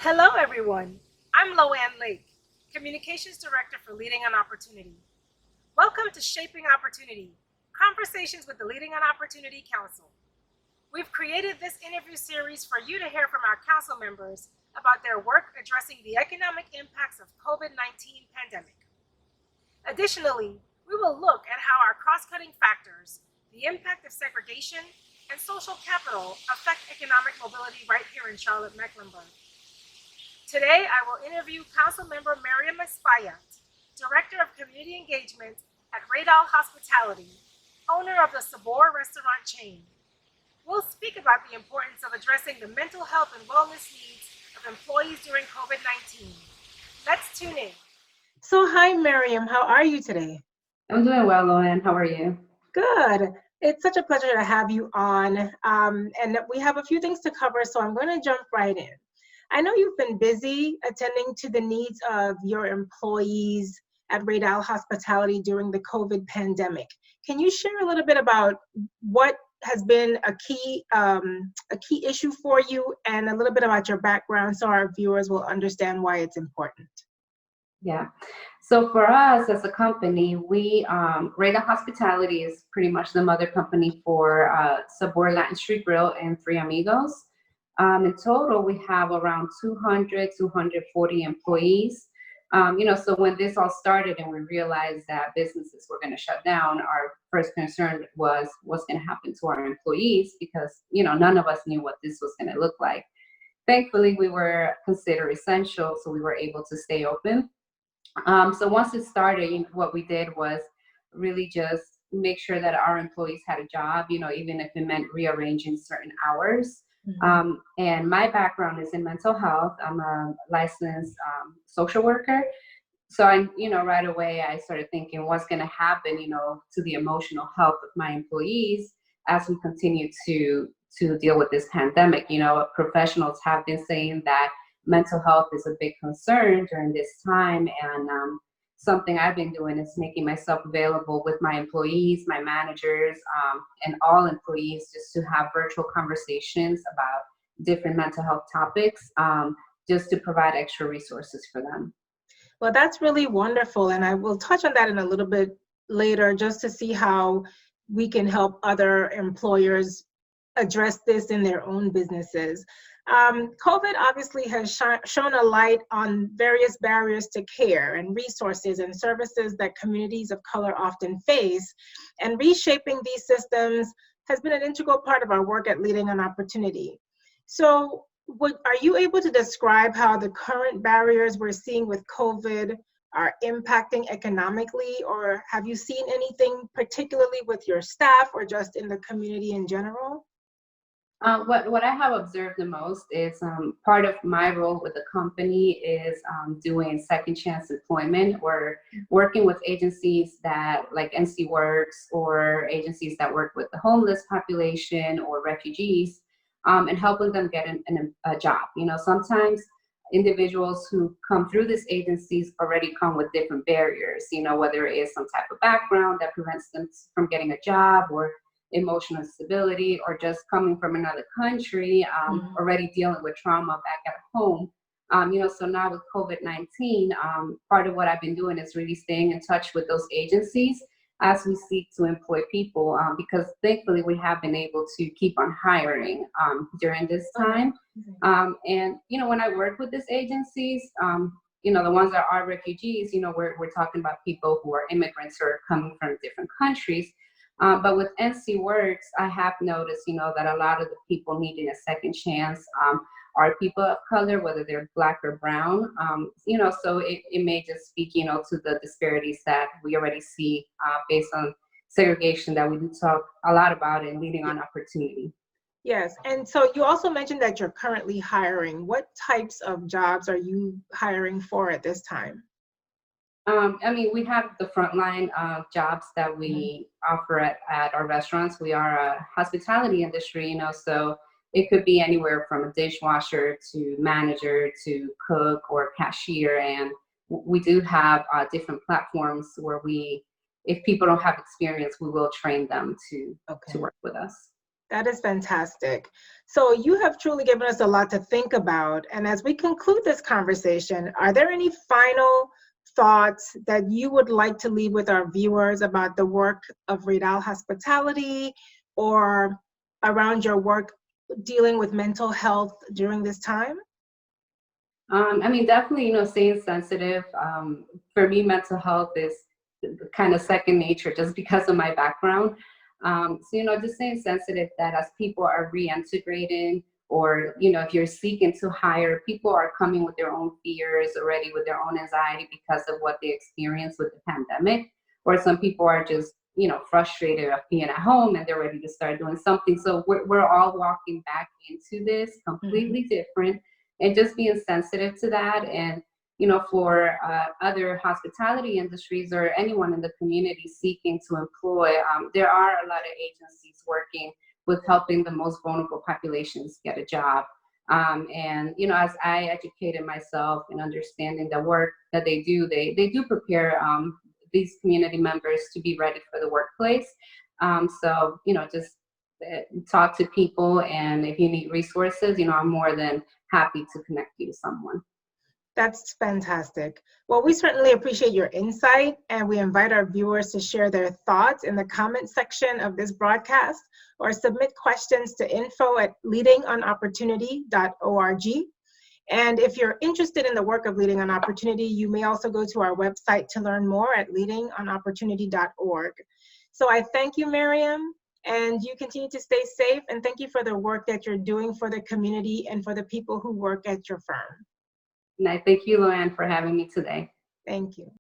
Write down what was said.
Hello, everyone. I'm Loanne Lake, Communications Director for Leading on Opportunity. Welcome to Shaping Opportunity, Conversations with the Leading on Opportunity Council. We've created this interview series for you to hear from our council members about their work addressing the economic impacts of COVID-19 pandemic. Additionally, we will look at how our cross-cutting factors, the impact of segregation, and social capital affect economic mobility right here in Charlotte-Mecklenburg. Today, I will interview Councilmember Miriam Espaillat, Director of Community Engagement at Raydal Hospitality, owner of the Sabor restaurant chain. We'll speak about the importance of addressing the mental health and wellness needs of employees during COVID-19. Let's tune in. So, hi, Miriam. How are you today? I'm doing well, Loanne. How are you? Good. It's such a pleasure to have you on. And we have a few things to cover, so I'm going to jump right in. I know you've been busy attending to the needs of your employees at Raydal Hospitality during the COVID pandemic. Can you share a little bit about what has been a key issue for you, and a little bit about your background so our viewers will understand why it's important? Yeah. So for us as a company, Raydal Hospitality is pretty much the mother company for Sabor Latin Street Grill and Three Amigos. In total, we have around 200, 240 employees. So when this all started and we realized that businesses were going to shut down, our first concern was what's going to happen to our employees because, none of us knew what this was going to look like. Thankfully, we were considered essential, so we were able to stay open. So once it started, what we did was really just make sure that our employees had a job, even if it meant rearranging certain hours. And my background is in mental health. I'm a licensed social worker. So right away I started thinking what's going to happen, to the emotional health of my employees as we continue to deal with this pandemic. Professionals have been saying that mental health is a big concern during this time. And something I've been doing is making myself available with my employees, my managers, and all employees just to have virtual conversations about different mental health topics, just to provide extra resources for them. Well, that's really wonderful. And I will touch on that in a little bit later just to see how we can help other employers address this in their own businesses. COVID obviously has shone a light on various barriers to care and resources and services that communities of color often face, and reshaping these systems has been an integral part of our work at Leading on Opportunity. So, are you able to describe how the current barriers we're seeing with COVID are impacting economically, or have you seen anything particularly with your staff or just in the community in general? What I have observed the most is part of my role with the company is doing second chance employment or working with agencies that like NC Works or agencies that work with the homeless population or refugees, and helping them get a job. Sometimes individuals who come through these agencies already come with different barriers, whether it is some type of background that prevents them from getting a job, or emotional instability, or just coming from another country, already dealing with trauma back at home. So now with COVID-19, part of what I've been doing is really staying in touch with those agencies as we seek to employ people, because thankfully we have been able to keep on hiring during this time. And when I work with these agencies, the ones that are refugees, we're talking about people who are immigrants or coming from different countries. But with NC Works, I have noticed, that a lot of the people needing a second chance are people of color, whether they're Black or brown. So it may just speak, to the disparities that we already see based on segregation that we do talk a lot about in Leading on Opportunity. Yes, and so you also mentioned that you're currently hiring. What types of jobs are you hiring for at this time? We have the frontline jobs that we offer at our restaurants. We are a hospitality industry, so it could be anywhere from a dishwasher to manager to cook or cashier. And we do have different platforms where if people don't have experience, we will train them to work with us. That is fantastic. So you have truly given us a lot to think about. And as we conclude this conversation, are there any final thoughts that you would like to leave with our viewers about the work of Raydal Hospitality or around your work dealing with mental health during this time? I mean, definitely, staying sensitive. For me, mental health is kind of second nature just because of my background. So, just staying sensitive that as people are reintegrating or, if you're seeking to hire, people are coming with their own fears already, with their own anxiety because of what they experienced with the pandemic. Or some people are just, frustrated of being at home and they're ready to start doing something. So we're all walking back into this completely different and just being sensitive to that. And for other hospitality industries or anyone in the community seeking to employ, there are a lot of agencies working with helping the most vulnerable populations get a job. And as I educated myself in understanding the work that they do prepare these community members to be ready for the workplace. So just talk to people, and if you need resources, I'm more than happy to connect you to someone. That's fantastic. Well, we certainly appreciate your insight, and we invite our viewers to share their thoughts in the comment section of this broadcast or submit questions to info@leadingonopportunity.org. And if you're interested in the work of Leading on Opportunity, you may also go to our website to learn more at leadingonopportunity.org. So I thank you, Miriam, and you continue to stay safe, and thank you for the work that you're doing for the community and for the people who work at your firm. And I thank you, Luann, for having me today. Thank you.